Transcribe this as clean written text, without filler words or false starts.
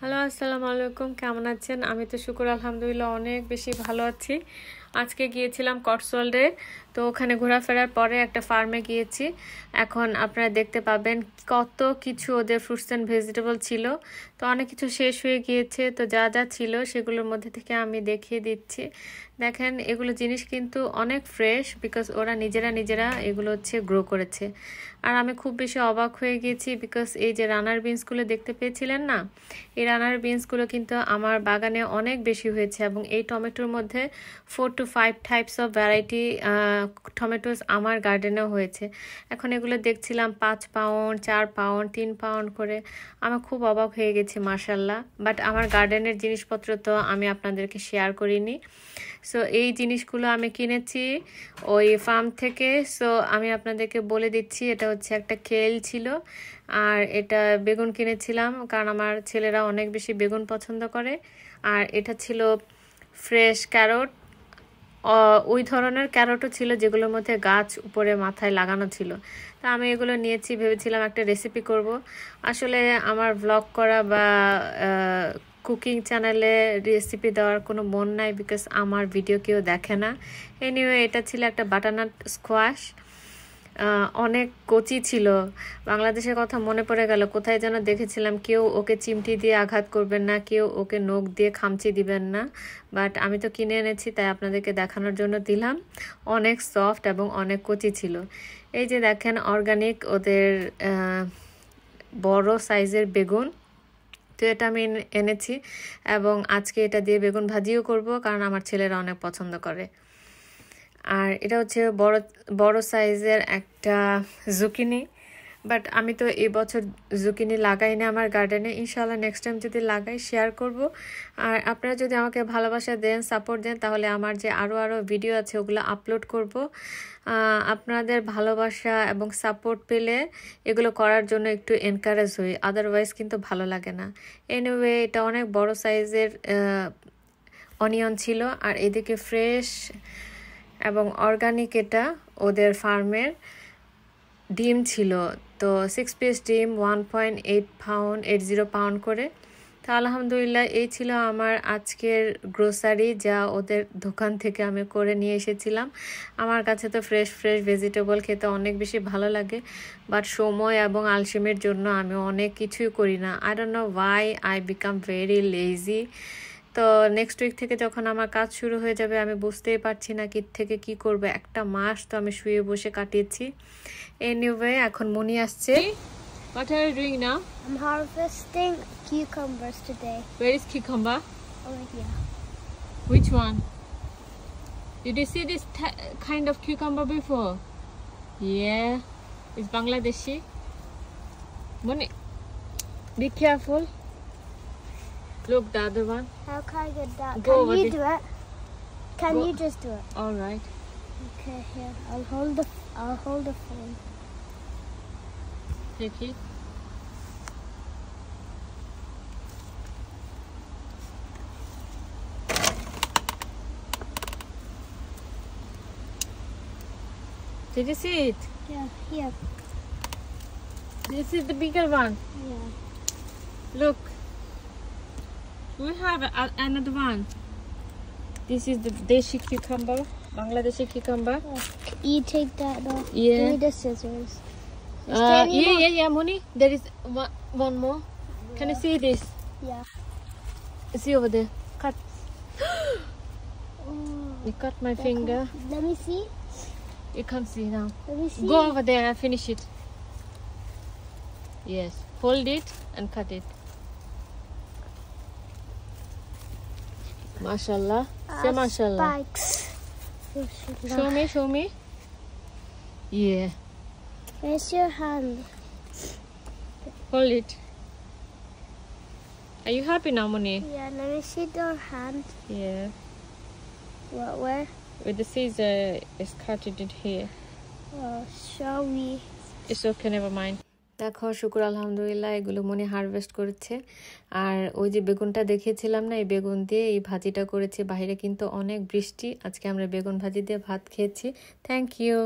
Hello, আসসালামু আলাইকুম। কেমন আছেন? আমি তো শুকর আলহামদুলিল্লাহ অনেক বেশি ভালো আছি। আজকে গিয়েছিলাম কটসওয়াল্ডে, তো ওখানে ঘোরাফেরার পরে একটা ফার্মে গিয়েছি। এখন আপনারা দেখতে পাবেন কত কিছু ওদের ফ্রুটস অ্যান্ড ভেজিটেবল ছিল। তো অনেক কিছু শেষ হয়ে গিয়েছে, তো যা যা ছিল সেগুলোর মধ্যে থেকে আমি দেখিয়ে দিচ্ছি। দেখেন, এগুলো জিনিস কিন্তু অনেক ফ্রেশ, বিকজ ওরা নিজেরা এগুলো গ্রো করেছে। আর আমি খুব বেশি অবাক হয়ে গেছি, বিকজ এই যে রানার বিনসগুলো দেখতে পেয়েছিলেন না, এই রানার বিনসগুলো কিন্তু আমার বাগানে অনেক বেশি হয়েছে, এবং এই টমেটোর মধ্যে 4 to 5 types of variety tomatoes আমার গার্ডেনেও হয়েছে। এখন এগুলো দেখছিলাম 5 পাউন্ড, 4 পাউন্ড, 3 পাউন্ড করে। আমি খুব অবাক হয়ে গেছি, মাশাল্লাহ। বাট আমার গার্ডেনের জিনিসপত্র তো আমি আপনাদেরকে শেয়ার করিনি। সো এই জিনিসগুলো আমি কিনেছি ওই ফার্ম থেকে। সো আমি আপনাদেরকে বলে দিচ্ছি, এটা হচ্ছে একটা কেল ছিল, আর এটা বেগুন কিনেছিলাম কারণ আমার ছেলেরা অনেক বেশি বেগুন পছন্দ করে। আর এটা ছিল ফ্রেশ ক্যারট, ওই ধরনের ক্যারটও ছিল যেগুলোর মধ্যে গাছ উপরে মাথায় লাগানো ছিল। তা আমি এগুলো নিয়েছি, ভেবেছিলাম একটা রেসিপি করব। আসলে আমার ব্লগ করা বা কুকিং চ্যানেলে রেসিপি দেওয়ার কোনো মন নাই, বিকজ আমার ভিডিও কেউ দেখে না। এনিওয়ে, এটা ছিল একটা বাটারনাট স্কোয়াশ, অনেক কচি ছিল। বাংলাদেশের কথা মনে পড়ে গেল, কোথায় যেন দেখেছিলাম কেউ ওকে চিমটি দিয়ে আঘাত করবেন না, কেউ ওকে নখ দিয়ে খামচি দিবেন না। বাট আমি তো কিনে এনেছি, তাই আপনাদেরকে দেখানোর জন্য দিলাম। অনেক সফট এবং অনেক কচি ছিল। এই যে দেখেন, অর্গানিক ওদের বড় সাইজের বেগুন। তো এটা আমি এনেছি, এবং আজকে এটা দিয়ে বেগুন ভাজিও করব, কারণ আমার ছেলেরা অনেক পছন্দ করে। আর এটা হচ্ছে বড় বড় সাইজের একটা জুকিনি। বাট আমি তো এই বছর জুকিনি লাগাই না আমার গার্ডেনে। ইনশাআল্লাহ নেক্সট টাইম যদি লাগাই শেয়ার করব। আর আপনারা যদি আমাকে ভালোবাসা দেন, সাপোর্ট দেন, তাহলে আমার যে আরও ভিডিও আছে ওগুলো আপলোড করব। আপনাদের ভালোবাসা এবং সাপোর্ট পেলে এগুলো করার জন্য একটু এনকারেজ হই, আদারওয়াইজ কিন্তু ভালো লাগে না। এনিওয়ে, এটা অনেক বড় সাইজের অনিয়ন ছিল, আর এদিকে ফ্রেশ এবং অর্গানিক এটা ওদের ফার্মের ডিম ছিল। তো 6 পিস ডিম 1.8 পাউন্ড, 80 পাউন্ড করে। তো আলহামদুলিল্লাহ, এই ছিল আমার আজকের গ্রোসারি, যা ওদের দোকান থেকে আমি করে নিয়ে এসেছিলাম। আমার কাছে তো ফ্রেশ ভেজিটেবল খেতে অনেক বেশি ভালো লাগে, বাট সময় এবং আলসেমির জন্য আমি অনেক কিছুই করি না। I don't know Y I become very lazy. তো নেক্সট উইক থেকে যখন আমার কাজ শুরু হয়ে যাবে, আমি বুঝতেই পারছি না কি থেকে কি করব। একটা মাস তো আমি শুয়ে বসে কাটিয়েছি। এনিওয়ে, এখন মনি আসছে। What are you doing now? I'm harvesting cucumbers today. Where is cucumber? Over here. Which one? Did you see this kind of cucumber before? Yeah. It's Bangladeshi. Moni, be careful. Look, the other one. How can I get that? Go Can over you there. do it? Can Go. you just do it? All right. Okay, here. I'll hold the phone. Take it. Did you see it? Yeah, here. This is the bigger one. Yeah. Look. We have another one. This is the Deshi cucumber, Bangladeshi cucumber. You take that though. Yeah. Give me the scissors. Is there any more? Yeah, Moni. There is one more. Can you see this? Yeah. See over there. Cut. Oh, You cut my finger. let me see. You can't see now. Let me see. Go over there and finish it. Yes. Hold it and cut it. Mashallah. Say mashallah. Spikes. Show me. Yeah. Where's your hand? Hold it. Are you happy now, Moni? Yeah, let me see your hand. Yeah. What, where? With the scissor, it's cutted it here. Shall we? It's okay, never mind. দেখো, শুকুর আলহামদুলিল্লাহ, এগুলো মনে harvest করেছে। আর ওই যে বেগুনটা দেখিয়েছিলাম না, এই বেগুন দিয়ে এই ভাজিটা করেছে। বাইরে কিন্তু অনেক বৃষ্টি, আজকে আমরা বেগুন ভাজি দিয়ে ভাত খেয়েছি। Thank you.